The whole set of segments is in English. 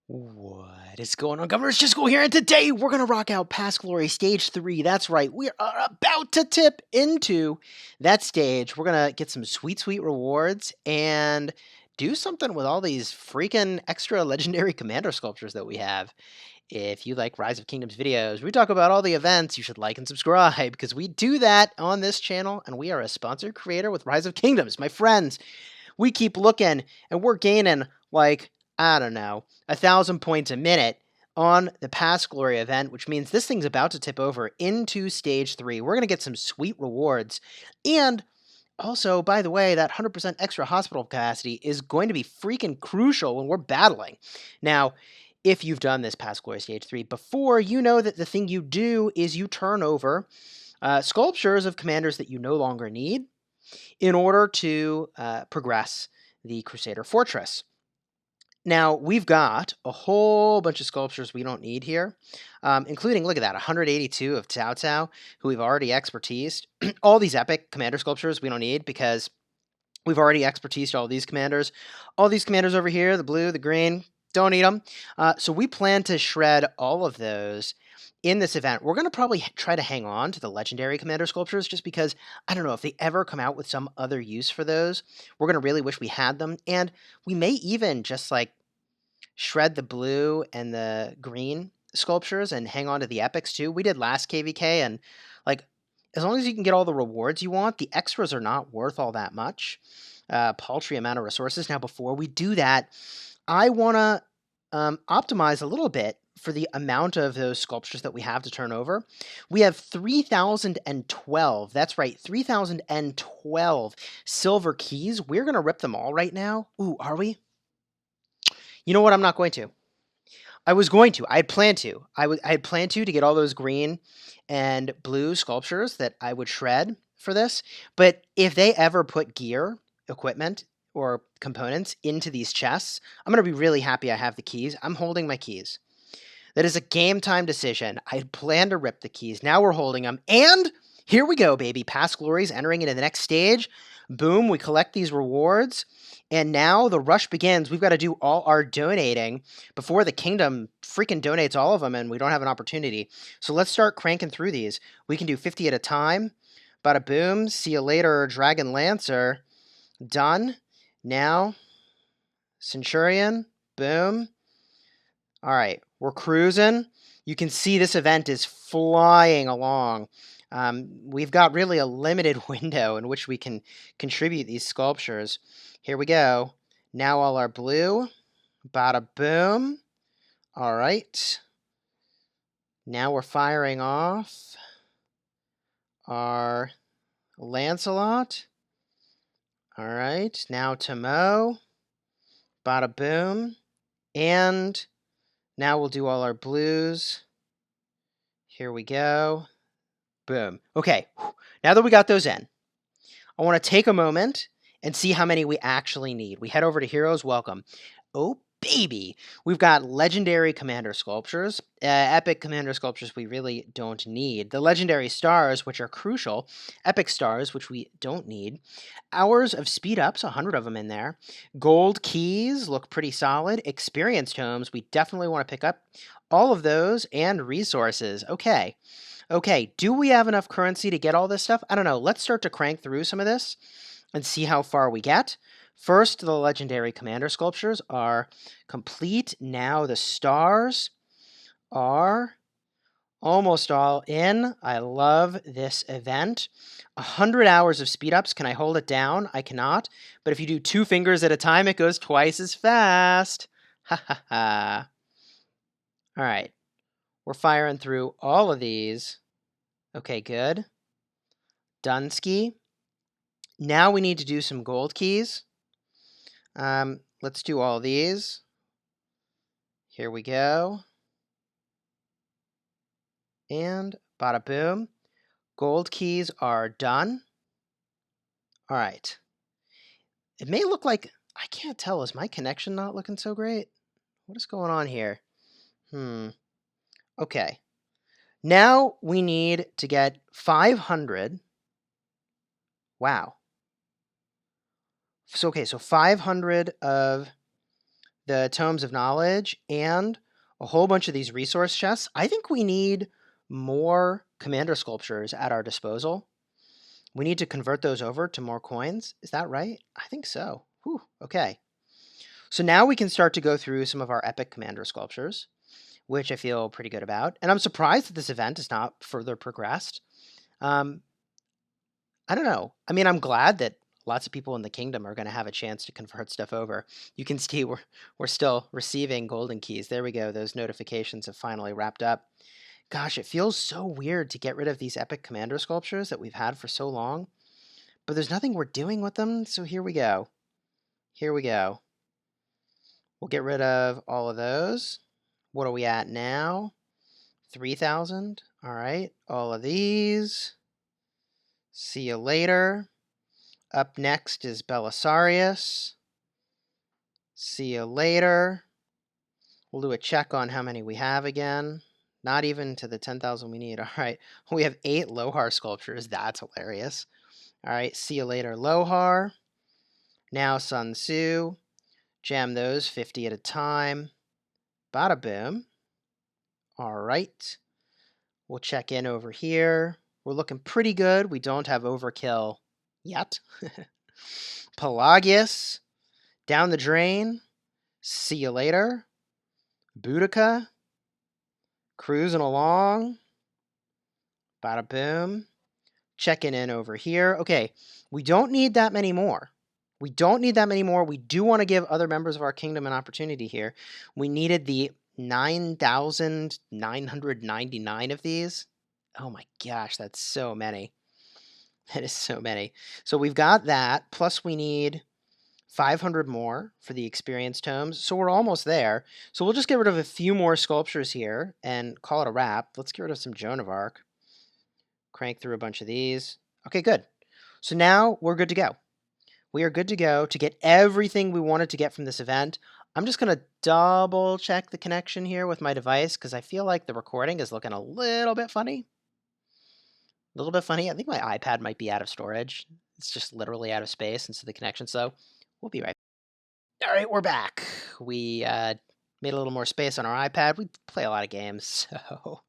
What is going on, Governor? It's Chisgule here, and today we're going to rock out Past Glory Stage 3. That's right, we are about to tip into that stage. We're going to get some sweet, sweet rewards and do something with all these freaking extra legendary commander sculptures that we have. If you like Rise of Kingdoms videos, we talk about all the events, you should like and subscribe, because we do that on this channel, and we are a sponsored creator with Rise of Kingdoms. My friends, we keep looking, and we're gaining, like, I don't know, 1,000 points a minute on the Past Glory event, which means this thing's about to tip over into Stage 3. We're going to get some sweet rewards. And also, by the way, that 100% extra hospital capacity is going to be freaking crucial when we're battling. Now, if you've done this Past Glory Stage 3 before, you know that the thing you do is you turn over sculptures of commanders that you no longer need in order to progress the Crusader Fortress. Now, we've got a whole bunch of sculptures we don't need here, including, look at that, 182 of Cao Cao, who we've already expertised. All these epic commander sculptures we don't need because we've already expertised all these commanders. All these commanders over here, the blue, the green, don't need them. So we plan to shred all of those in this event. We're going to probably try to hang on to the legendary commander sculptures just because, I don't know, if they ever come out with some other use for those, we're going to really wish we had them. And we may even just, like, shred the blue and the green sculptures and hang on to the epics too. We did last KVK, and, like, as long as you can get all the rewards you want, the extras are not worth all that much. Paltry amount of resources. Now, before we do that, I want to optimize a little bit for the amount of those sculptures that we have to turn over. We have 3,012. That's right, 3,012 silver keys. We're going to rip them all right now. Ooh, are we? You know what? I'm not going to. I was going to. I had planned to. I had planned to get all those green and blue sculptures that I would shred for this. But if they ever put gear, equipment, or components into these chests, I'm going to be really happy I have the keys. I'm holding my keys. That is a game time decision. I had planned to rip the keys. Now we're holding them. And here we go, baby. Past Glories entering into the next stage. Boom, we collect these rewards. And now the rush begins. We've got to do all our donating before the kingdom freaking donates all of them and we don't have an opportunity. So let's start cranking through these. We can do 50 at a time. Bada boom. See you later, Dragon Lancer. Done. Now, Centurion. Boom. All right, we're cruising. You can see this event is flying along. We've got really a limited window in which we can contribute these sculptures. Here we go. Now all our blue. Bada boom. All right. Now we're firing off our Lancelot. All right. Now Tomo. Bada boom. And now we'll do all our blues. Here we go. Boom. Okay, now that we got those in, I want to take a moment and see how many we actually need. We head over to Heroes Welcome. Oh, baby. We've got legendary commander sculptures, epic commander sculptures we really don't need, the legendary stars, which are crucial, epic stars, which we don't need, hours of speed ups, 100 of them in there, gold keys look pretty solid, experience tomes, we definitely want to pick up all of those, and resources. Okay, do we have enough currency to get all this stuff? I don't know. Let's start to crank through some of this and see how far we get. First, the legendary commander sculptures are complete. Now the stars are almost all in. I love this event. 100 hours of speed ups. Can I hold it down? I cannot. But if you do 2 fingers at a time, it goes twice as fast. Ha ha ha. All right. We're firing through all of these. Okay, good. Dunsky. Now we need to do some gold keys. Let's do all these. Here we go. And bada boom. Gold keys are done. All right. It may look like, I can't tell, is my connection not looking so great? What is going on here? Okay. Now we need to get 500. Wow. So, okay, so 500 of the Tomes of Knowledge, and a whole bunch of these resource chests. I think we need more commander sculptures at our disposal. We need to convert those over to more coins. Is that right? I think so. Whew, okay. So now we can start to go through some of our epic commander sculptures, which I feel pretty good about. And I'm surprised that this event is not further progressed. I don't know. I mean, I'm glad that lots of people in the kingdom are going to have a chance to convert stuff over. You can see we're still receiving golden keys. There we go. Those notifications have finally wrapped up. Gosh, it feels so weird to get rid of these epic commander sculptures that we've had for so long. But there's nothing we're doing with them, so here we go. Here we go. We'll get rid of all of those. What are we at now? 3,000. All right. All of these. See you later. Up next is Belisarius. See you later. We'll do a check on how many we have again. Not even to the 10,000 we need. All right. We have 8 Lohar sculptures. That's hilarious. All right. See you later, Lohar. Now Sun Tzu. Jam those 50 at a time. Bada boom. All right. We'll check in over here. We're looking pretty good. We don't have overkill yet. Pelagius. Down the drain. See you later. Boudica. Cruising along. Bada boom. Checking in over here. Okay, we don't need that many more. We don't need that many more. We do want to give other members of our kingdom an opportunity here. We needed the 9,999 of these. Oh my gosh, that's so many. That is so many. So we've got that, plus we need 500 more for the experience tomes. So we're almost there. So we'll just get rid of a few more sculptures here and call it a wrap. Let's get rid of some Joan of Arc. Crank through a bunch of these. Okay, good. So now we're good to go. We are good to go to get everything we wanted to get from this event. I'm just going to double check the connection here with my device because I feel like the recording is looking a little bit funny. A little bit funny. I think my iPad might be out of storage. It's just literally out of space, and so the connection. So we'll be right back. All right, we're back. We made a little more space on our iPad. We play a lot of games, so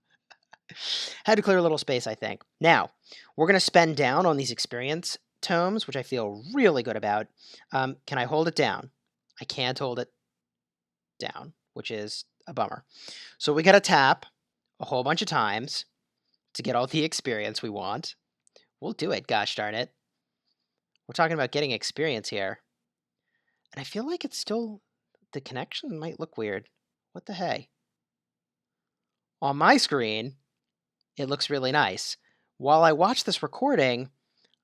had to clear a little space, I think. Now, we're going to spend down on these experience tomes, which I feel really good about. Can I hold it down? I can't hold it down, which is a bummer. So we got to tap a whole bunch of times to get all the experience we want. We'll do it, gosh darn it. We're talking about getting experience here. And I feel like it's still, the connection might look weird. What the hey? On my screen, it looks really nice. While I watch this recording,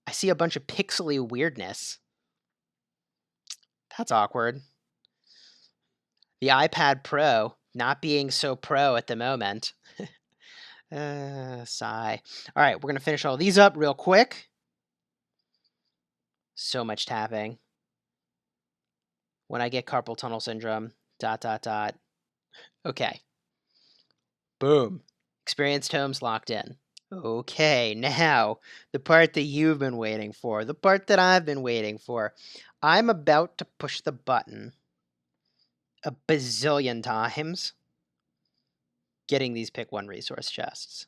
I see a bunch of pixely weirdness. That's awkward. The iPad Pro not being so pro at the moment. Sigh. All right, we're going to finish all these up real quick. So much tapping. When I get carpal tunnel syndrome, ... Okay. Boom. Experience tomes locked in. Okay, now, the part that you've been waiting for, the part that I've been waiting for. I'm about to push the button a bazillion times, getting these pick one resource chests.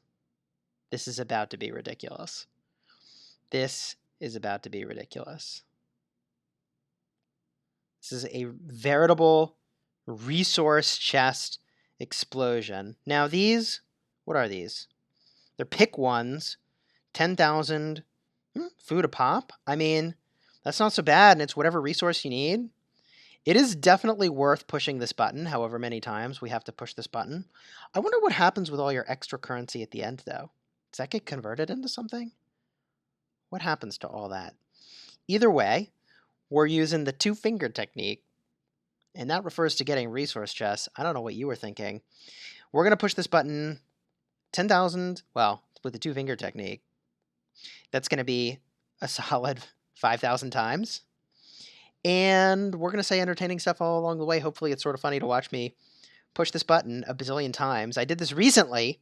This is about to be ridiculous. This is about to be ridiculous. This is a veritable resource chest explosion. Now these, what are these? They're pick ones, 10,000 food a pop. I mean, that's not so bad, and it's whatever resource you need. It is definitely worth pushing this button, however many times we have to push this button. I wonder what happens with all your extra currency at the end, though. Does that get converted into something? What happens to all that? Either way, we're using the two-finger technique, and that refers to getting resource chests. I don't know what you were thinking. We're going to push this button 10,000, well, with the two-finger technique. That's going to be a solid 5,000 times. And we're going to say entertaining stuff all along the way. Hopefully it's sort of funny to watch me push this button a bazillion times. I did this recently.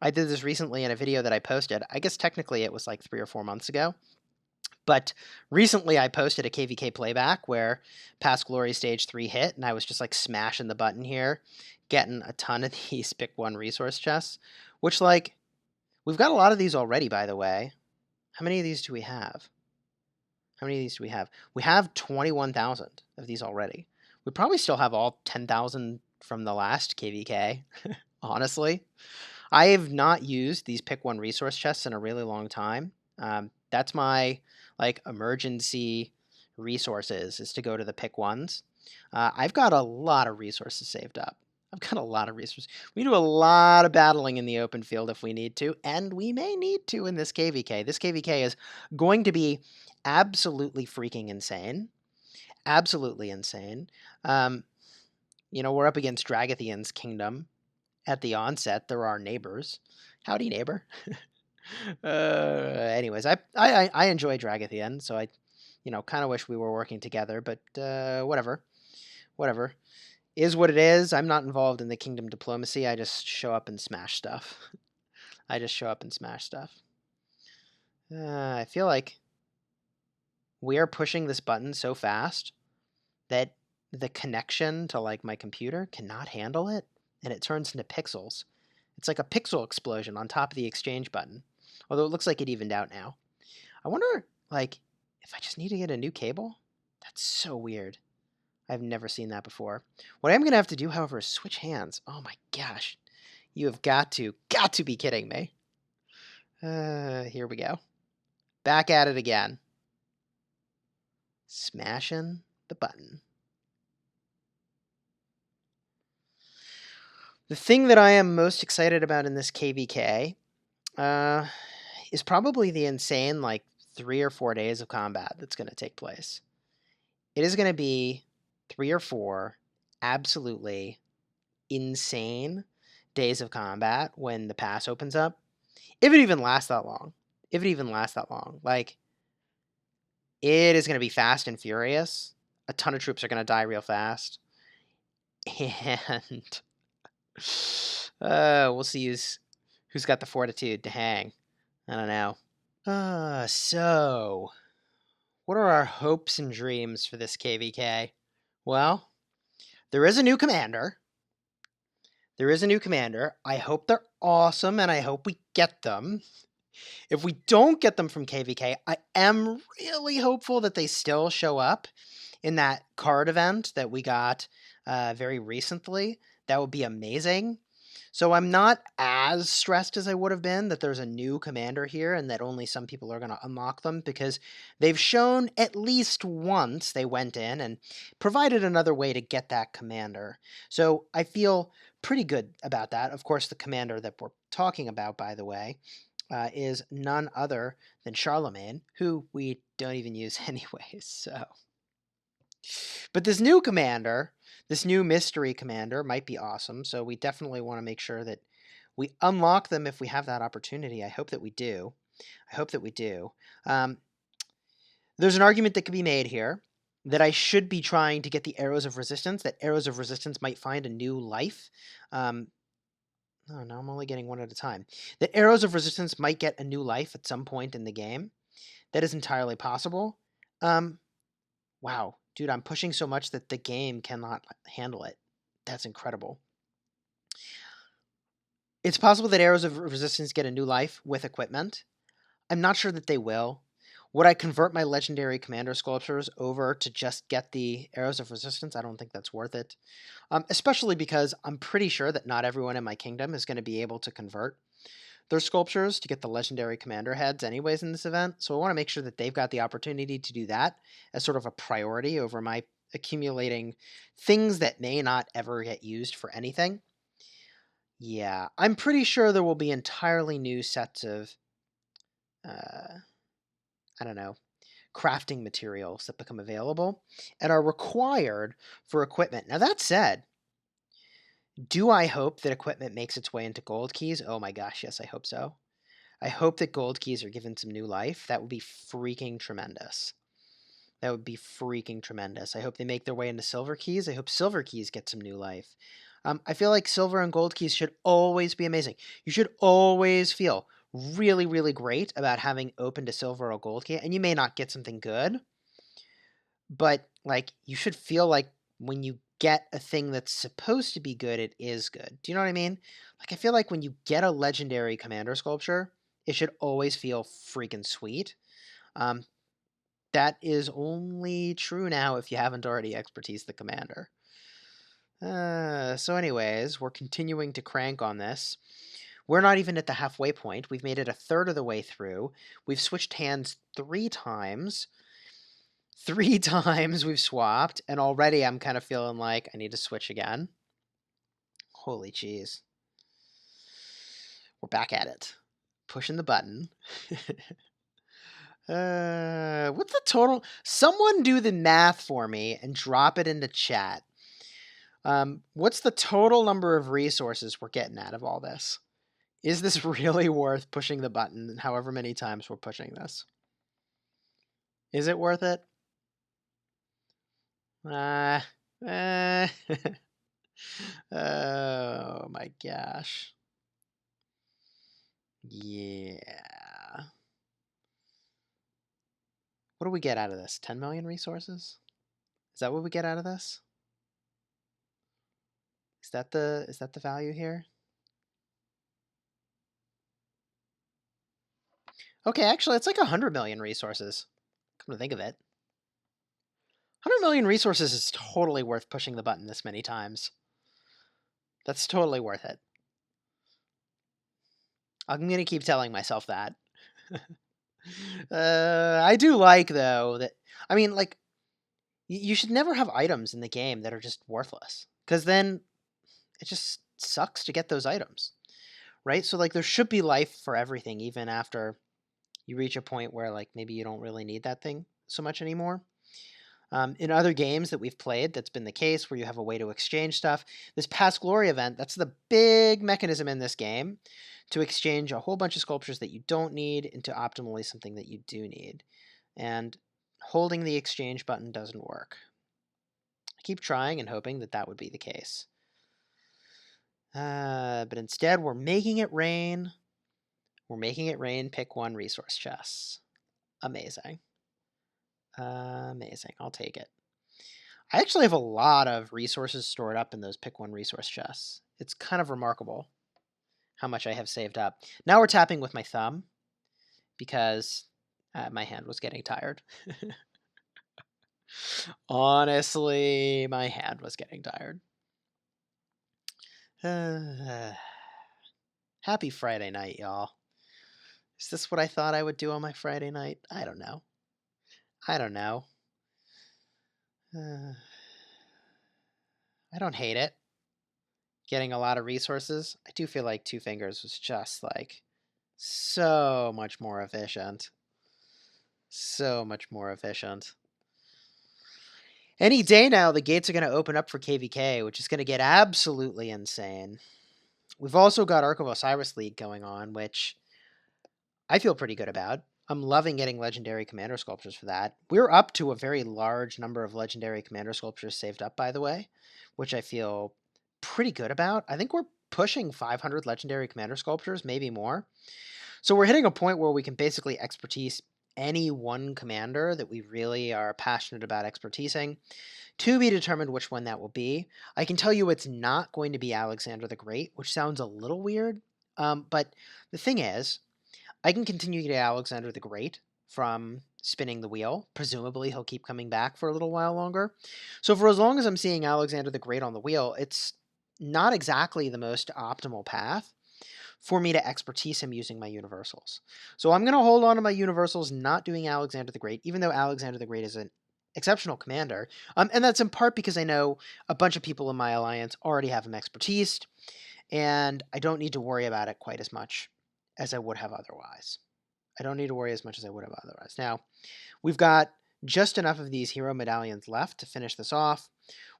In a video that I posted. I guess technically it was like 3 or 4 months ago. But recently I posted a KVK playback where Past Glory Stage 3 hit, and I was just like smashing the button here, getting a ton of these pick 1 resource chests, which like, we've got a lot of these already, by the way. How many of these do we have? How many of these do we have? We have 21,000 of these already. We probably still have all 10,000 from the last KVK, honestly. I have not used these pick 1 resource chests in a really long time. That's my like emergency resources, is to go to the pick 1s. I've got a lot of resources saved up. I've got a lot of resources. We do a lot of battling in the open field if we need to, and we may need to in this KVK. This KVK is going to be absolutely freaking insane. Absolutely insane. We're up against Dragathian's kingdom. At the onset, they're our neighbors. Howdy, neighbor. Anyways, I enjoy Dragathian, so I, kind of wish we were working together, but whatever. Is what it is. I'm not involved in the kingdom diplomacy. I just show up and smash stuff. I feel like we are pushing this button so fast that the connection to like my computer cannot handle it, and it turns into pixels. It's like a pixel explosion on top of the exchange button. Although it looks like it evened out now. I wonder, like, if I just need to get a new cable? That's so weird. I've never seen that before. What I'm going to have to do, however, is switch hands. Oh my gosh. You have got to be kidding me. Here we go. Back at it again. Smashing the button. The thing that I am most excited about in this KVK is probably the insane, like, 3 or 4 days of combat that's going to take place. It is going to be 3 or 4 absolutely insane days of combat when the pass opens up. If it even lasts that long. Like, it is going to be fast and furious. A ton of troops are going to die real fast. And we'll see who's got the fortitude to hang. I don't know. So, what are our hopes and dreams for this KVK? Well, there is a new commander. I hope they're awesome, and I hope we get them. If we don't get them from KVK, I am really hopeful that they still show up in that card event that we got very recently. That would be amazing. So I'm not as stressed as I would have been that there's a new commander here and that only some people are going to unlock them, because they've shown at least once they went in and provided another way to get that commander. So I feel pretty good about that. Of course, the commander that we're talking about, by the way, is none other than Charlemagne, who we don't even use anyways. So, but this new commander, this new mystery commander, might be awesome. So we definitely want to make sure that we unlock them if we have that opportunity. I hope that we do. There's an argument that could be made here that I should be trying to get the arrows of resistance. That arrows of resistance might find a new life. Oh, no, I'm only getting one at a time. That arrows of resistance might get a new life at some point in the game. That is entirely possible. Wow, dude, I'm pushing so much that the game cannot handle it. That's incredible. It's possible that arrows of resistance get a new life with equipment. I'm not sure that they will. Would I convert my legendary commander sculptures over to just get the arrows of resistance? I don't think that's worth it. Especially because I'm pretty sure that not everyone in my kingdom is going to be able to convert their sculptures to get the legendary commander heads anyways in this event. So I want to make sure that they've got the opportunity to do that as sort of a priority over my accumulating things that may not ever get used for anything. Yeah, I'm pretty sure there will be entirely new sets of I don't know, crafting materials that become available and are required for equipment. Now, that said, do I hope that equipment makes its way into gold keys? Oh my gosh, yes, I hope so. I hope that gold keys are given some new life. That would be freaking tremendous. I hope they make their way into silver keys. I hope silver keys get some new life. I feel like silver and gold keys should always be amazing. You should always feel really, really great about having open to silver or gold key, and you may not get something good, but like you should feel like when you get a thing that's supposed to be good, it is good. Do you know what I mean? Like I feel like when you get a legendary commander sculpture, it should always feel freaking sweet. Um, that is only true now if you haven't already expertise the commander. So anyways, we're continuing to crank on this. We're not even at the halfway point. We've made it a third of the way through. We've switched hands 3 times. 3 times we've swapped, and already I'm kind of feeling like I need to switch again. Holy cheese. We're back at it. Pushing the button. What's the total? Someone do the math for me and drop it into chat. What's the total number of resources we're getting out of all this? Is this really worth pushing the button however many times we're pushing this? Is it worth it? Oh my gosh. Yeah. What do we get out of this? 10 million resources? Is that what we get out of this? Is that the value here? Okay, actually, it's like 100 million resources. Come to think of it. 100 million resources is totally worth pushing the button this many times. That's totally worth it. I'm going to keep telling myself that. I do like, though, that... I mean, like, you should never have items in the game that are just worthless. Because then it just sucks to get those items. Right? So, like, there should be life for everything, even after you reach a point where, like, maybe you don't really need that thing so much anymore. In other games that we've played, that's been the case where you have a way to exchange stuff. This Past Glory event, that's the big mechanism in this game to exchange a whole bunch of sculptures that you don't need into optimally something that you do need. And holding the exchange button doesn't work. I keep trying and hoping that that would be the case. But instead, we're making it rain. We're making it rain, pick 1 resource chests. Amazing. Amazing. I'll take it. I actually have a lot of resources stored up in those pick 1 resource chests. It's kind of remarkable how much I have saved up. Now we're tapping with my thumb because my hand was getting tired. Honestly, my hand was getting tired. Happy Friday night, y'all. Is this what I thought I would do on my Friday night? I don't know. I don't know. I don't hate it. Getting a lot of resources. I do feel like 2 fingers was just like so much more efficient. So much more efficient. Any day now, the gates are going to open up for KVK, which is going to get absolutely insane. We've also got Ark of Osiris League going on, which I feel pretty good about. I'm loving getting legendary commander sculptures for that. We're up to a very large number of legendary commander sculptures saved up, by the way, which I feel pretty good about. I think we're pushing 500 legendary commander sculptures, maybe more. So we're hitting a point where we can basically expertise any one commander that we really are passionate about expertising. To be determined which one that will be. I can tell you it's not going to be Alexander the Great, which sounds a little weird. But the thing is, I can continue to get Alexander the Great from spinning the wheel. Presumably, he'll keep coming back for a little while longer. So for as long as I'm seeing Alexander the Great on the wheel, it's not exactly the most optimal path for me to expertise him using my universals. So I'm going to hold on to my universals, not doing Alexander the Great, even though Alexander the Great is an exceptional commander. And that's in part because I know a bunch of people in my alliance already have him expertised, and I don't need to worry about it quite as much as I would have otherwise. I don't need to worry as much as I would have otherwise. Now, we've got just enough of these hero medallions left to finish this off.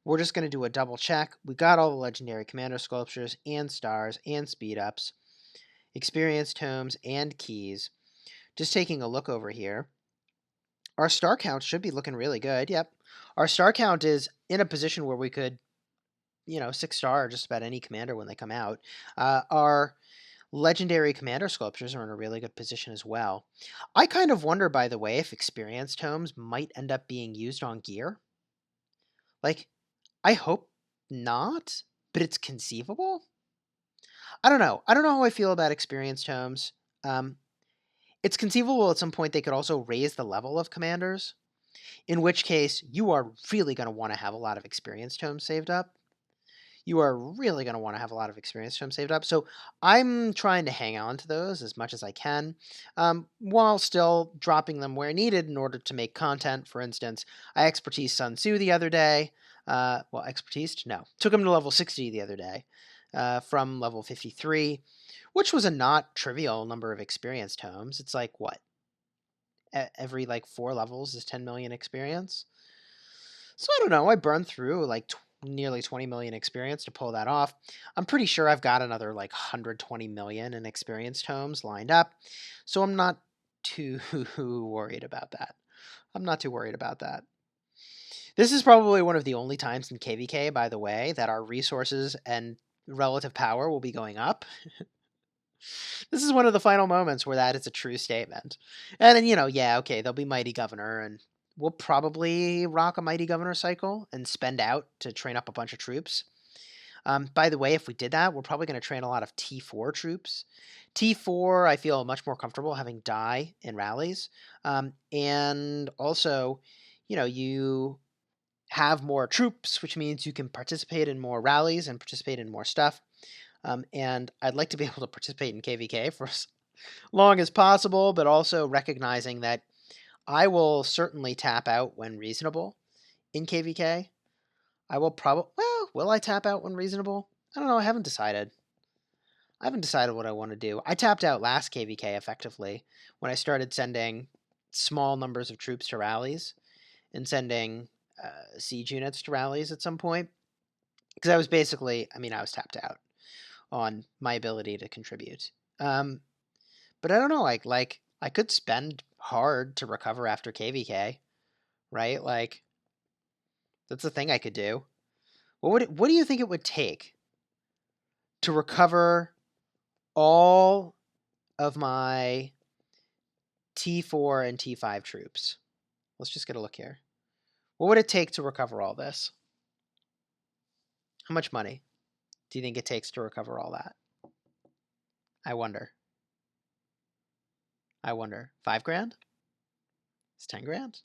We're just going to do a double check. We got all the legendary commander sculptures and stars and speed ups, experience tomes and keys. Just taking a look over here. Our star count should be looking really good. Yep. Our star count is in a position where we could, 6-star just about any commander when they come out. Our Legendary commander sculptures are in a really good position as well. I kind of wonder, by the way, if experience tomes might end up being used on gear. Like, I hope not, but it's conceivable. I don't know. I don't know how I feel about experience tomes. Um, it's conceivable at some point they could also raise the level of commanders, in which case you are really going to want to have a lot of experience tomes saved up. You are really going to want to have a lot of experience from saved up. So I'm trying to hang on to those as much as I can, while still dropping them where needed in order to make content. For instance, I expertise Sun Tzu the other day. Expertised? No. Took him to level 60 the other day from level 53, which was a not trivial number of experience tomes. It's like, what? Every like 4 levels is 10 million experience. So I don't know. I burned through like nearly 20 million experience to pull that off. I'm pretty sure I've got another like 120 million in experience tomes lined up. So I'm not too worried about that. I'm not too worried about that. This is probably one of the only times in KVK, by the way, that our resources and relative power will be going up. This is one of the final moments where that is a true statement. And then, yeah, okay, there'll be Mighty Governor, and we'll probably rock a Mighty Governor cycle and spend out to train up a bunch of troops. By the way, if we did that, we're probably going to train a lot of T4 troops. T4, I feel much more comfortable having die in rallies. And also, you have more troops, which means you can participate in more rallies and participate in more stuff. And I'd like to be able to participate in KVK for as long as possible, but also recognizing that I will certainly tap out when reasonable in KVK. I will probably, will I tap out when reasonable? I don't know. I haven't decided. I haven't decided what I want to do. I tapped out last KVK effectively when I started sending small numbers of troops to rallies and sending siege units to rallies at some point. Because I was basically, I was tapped out on my ability to contribute. But I don't know, like I could spend hard to recover after KVK, right? Like that's the thing I could do. What do you think it would take to recover all of my T4 and T5 troops? Let's just get a look here. What would it take to recover all this? How much money do you think it takes to recover all that? I wonder. 5 grand? It's 10 grand?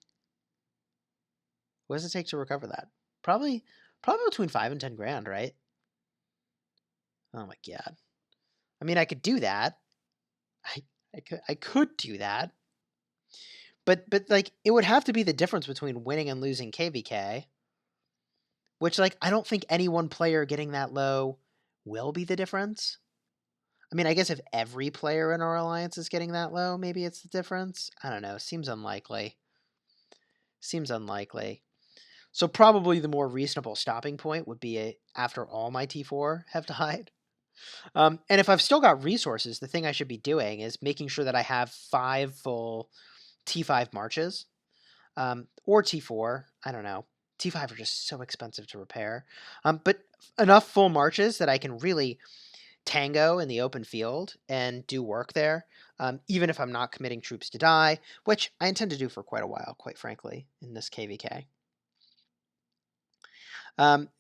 What does it take to recover that? Probably between 5 and 10 grand, right? Oh my god. I could do that. I could do that. But like it would have to be the difference between winning and losing KVK, which like I don't think any one player getting that low will be the difference. I guess if every player in our alliance is getting that low, maybe it's the difference. I don't know. Seems unlikely. So probably the more reasonable stopping point would be after all my T4 have died. And if I've still got resources, the thing I should be doing is making sure that I have 5 full T5 marches, or T4. I don't know. T5 are just so expensive to repair. But enough full marches that I can really tango in the open field and do work there, even if I'm not committing troops to die, which I intend to do for quite a while, quite frankly, in this KVK.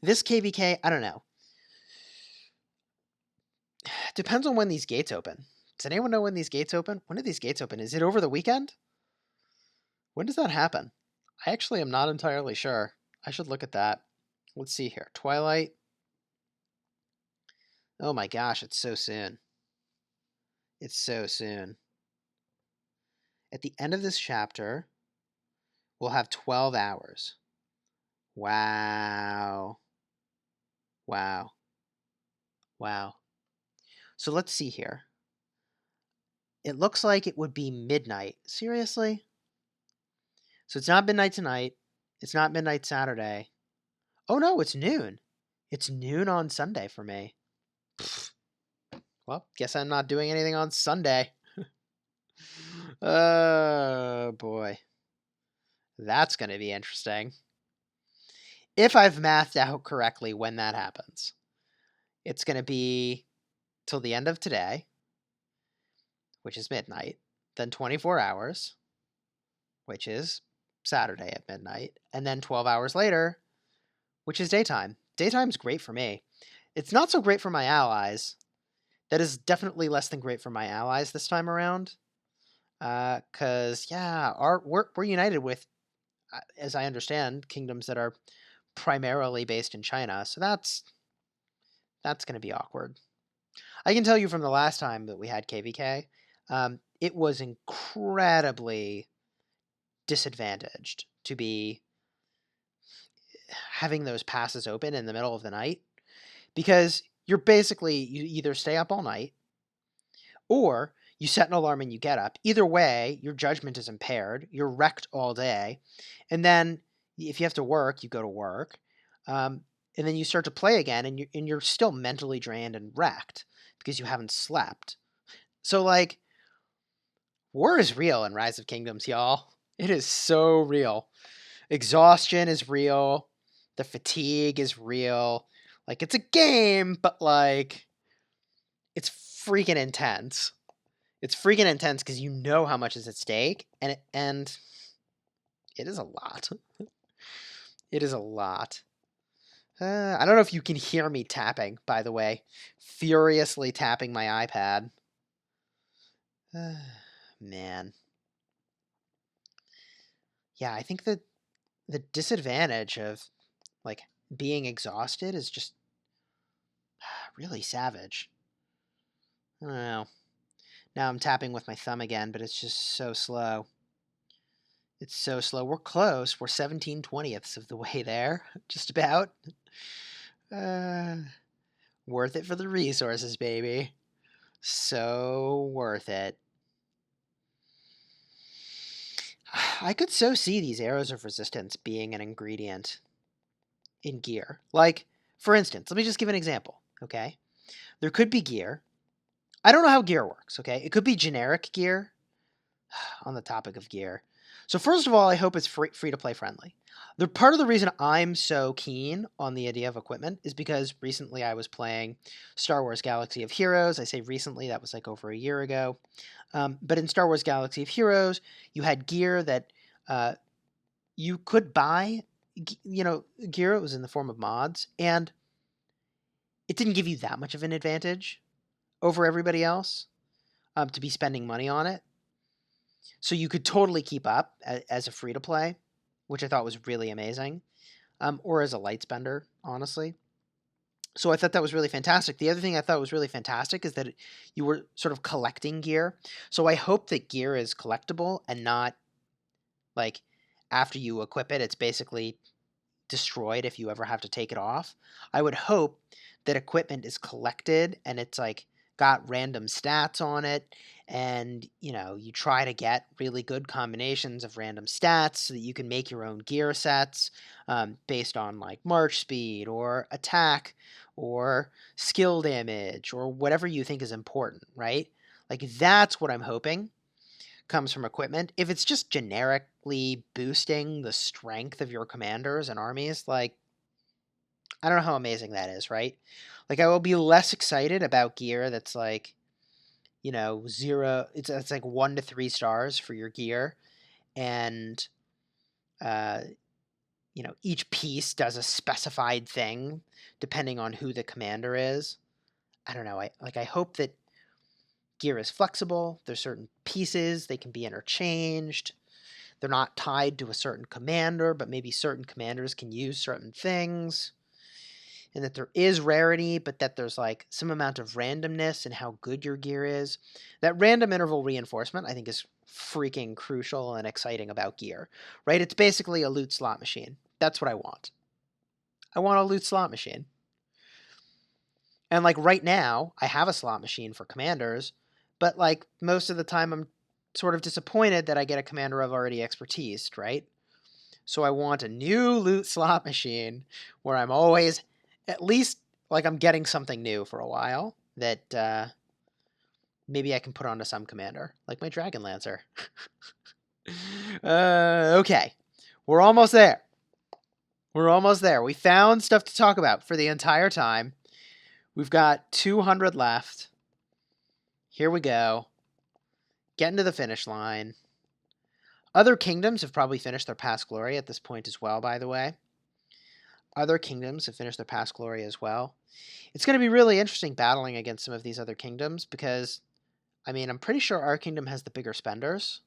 This KVK, I don't know. Depends on when these gates open. Does anyone know when these gates open? When do these gates open? Is it over the weekend? When does that happen? I actually am not entirely sure. I should look at that. Let's see here. Twilight. Oh my gosh, it's so soon. It's so soon. At the end of this chapter, we'll have 12 hours. Wow. Wow. Wow. So let's see here. It looks like it would be midnight. Seriously? So it's not midnight tonight. It's not midnight Saturday. Oh no, it's noon. It's noon on Sunday for me. Pfft. Well, guess I'm not doing anything on Sunday. Oh boy. That's going to be interesting. If I've mathed out correctly when that happens, it's going to be till the end of today. which is midnight, then 24 hours, which is Saturday at midnight, and then 12 hours later, which is daytime. Daytime's great for me. It's not so great for my allies. That is definitely less than great for my allies this time around. Because, yeah, we're united with, as I understand, kingdoms that are primarily based in China. So that's going to be awkward. I can tell you from the last time that we had KVK, it was incredibly disadvantaged to be having those passes open in the middle of the night, because you either stay up all night or you set an alarm and you get up. Either way, your judgment is impaired. You're wrecked all day. And then if you have to work, you go to work. And then you start to play again, and you're still mentally drained and wrecked because you haven't slept. So, like, war is real in Rise of Kingdoms, y'all. It is so real. Exhaustion is real. The fatigue is real. Like, it's a game, but, like, it's freaking intense. It's freaking intense because you know how much is at stake, and it is a lot. It is a lot. I don't know if you can hear me tapping, by the way. Furiously tapping my iPad. Man. Yeah, I think that the disadvantage of, like, being exhausted is just really savage. I don't know. Now I'm tapping with my thumb again, but it's just so slow. It's so slow. We're close. We're 17/20ths of the way there. Just about. Worth it for the resources, baby. So worth it. I could so see these arrows of resistance being an ingredient in gear. Like, for instance, let me just give an example, okay? There could be gear. I don't know how gear works, okay? It could be generic gear. On the topic of gear. So first of all, I hope it's free to play friendly. Part of the reason I'm so keen on the idea of equipment is because recently I was playing Star Wars Galaxy of Heroes. I say recently, that was like over a year ago. But in Star Wars Galaxy of Heroes, you had gear that you could buy, gear. It was in the form of mods, and it didn't give you that much of an advantage over everybody else to be spending money on it. So you could totally keep up as a free-to-play, which I thought was really amazing, or as a light spender, honestly. So I thought that was really fantastic. The other thing I thought was really fantastic is that you were sort of collecting gear. So I hope that gear is collectible and not, like, after you equip it, it's basically destroyed if you ever have to take it off. I would hope that equipment is collected and it's, like, got random stats on it, and you try to get really good combinations of random stats so that you can make your own gear sets based on, like, march speed or attack or skill damage or whatever you think is important, right? Like, that's what I'm hoping comes from equipment. If it's just generically boosting the strength of your commanders and armies, like, I don't know how amazing that is, right? Like, I will be less excited about gear that's like, zero. It's like 1 to 3 stars for your gear, and each piece does a specified thing depending on who the commander is. I don't know. I hope that gear is flexible. There's certain pieces, they can be interchanged. They're not tied to a certain commander, but maybe certain commanders can use certain things. And that there is rarity, but that there's, like, some amount of randomness in how good your gear is. That random interval reinforcement, I think, is freaking crucial and exciting about gear, right? It's basically a loot slot machine. That's what I want. I want a loot slot machine. And, like, right now, I have a slot machine for commanders, but, like, most of the time I'm sort of disappointed that I get a commander I've already expertised, right? So I want a new loot slot machine where I'm always, at least, like, I'm getting something new for a while that maybe I can put onto some commander, like my Dragon Lancer. Okay. We're almost there. We're almost there. We found stuff to talk about for the entire time. We've got 200 left. Here we go. Getting to the finish line. Other kingdoms have probably finished their past glory at this point as well, by the way. Other kingdoms have finished their past glory as well. It's going to be really interesting battling against some of these other kingdoms because, I mean, I'm pretty sure our kingdom has the bigger spenders,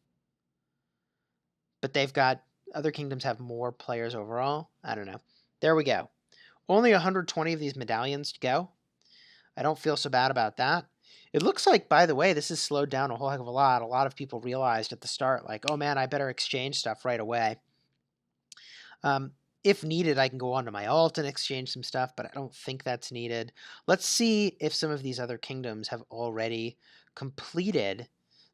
but they've got other kingdoms have more players overall. I don't know. There we go. Only 120 of these medallions to go. I don't feel so bad about that. It looks like, by the way, this has slowed down a whole heck of a lot. A lot of people realized at the start, like, oh man, I better exchange stuff right away. If needed, I can go onto my alt and exchange some stuff, but I don't think that's needed. Let's see if some of these other kingdoms have already completed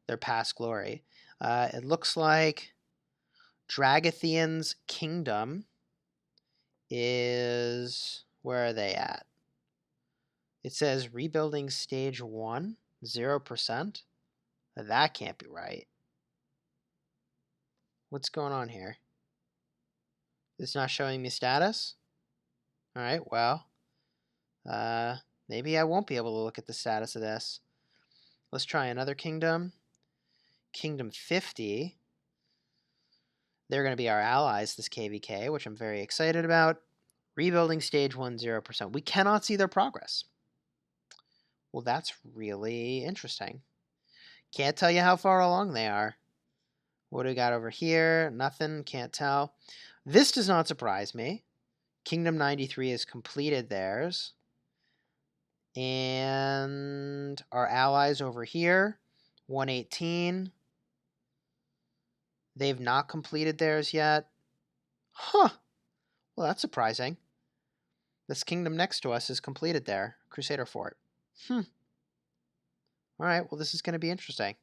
their past glory. It looks like Dragathian's kingdom is... Where are they at? It says rebuilding stage 1, 0%. That can't be right. What's going on here? It's not showing me status? Alright, well, maybe I won't be able to look at the status of this. Let's try another kingdom. Kingdom 50. They're going to be our allies, this KVK, which I'm very excited about. Rebuilding stage 1, 0%. We cannot see their progress. Well, that's really interesting. Can't tell you how far along they are. What do we got over here? Nothing. Can't tell. This does not surprise me. Kingdom 93 has completed theirs. And our allies over here, 118. They've not completed theirs yet. Huh. Well, that's surprising. This kingdom next to us has completed their Crusader Fort. All right, well, this is going to be interesting.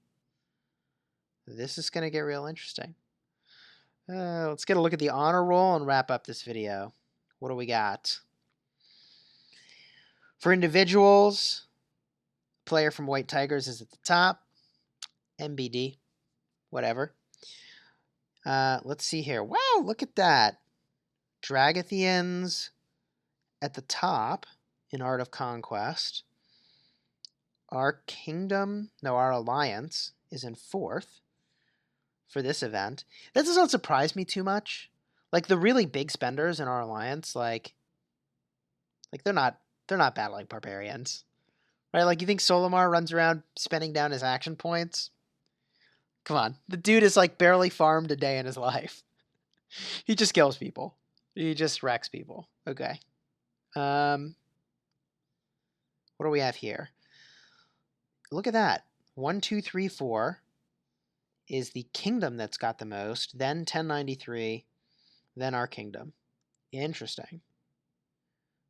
This is going to get real interesting. Let's get a look at the honor roll and wrap up this video. What do we got? For individuals, player from White Tigers is at the top. MBD, whatever. Let's see here. Wow, look at that. Dragathians at the top in Art of Conquest. Our kingdom, no, our alliance is in 4th for this event. That does not surprise me too much. Like the really big spenders in our alliance, like they're not battling barbarians. Right? Like you think Solomar runs around spending down his action points? Come on. The dude is like barely farmed a day in his life. He just kills people. He just wrecks people. Okay. What do we have here? Look at that. 1, 2, 3, 4 is the kingdom that's got the most, then 1093, then our kingdom. Interesting.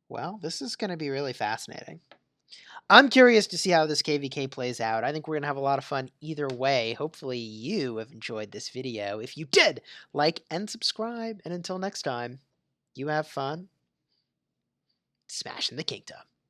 Well, this is going to be really fascinating. I'm curious to see how this KVK plays out. I think we're going to have a lot of fun either way. Hopefully you have enjoyed this video. If you did, like and subscribe. And until next time, you have fun smashing the kingdom.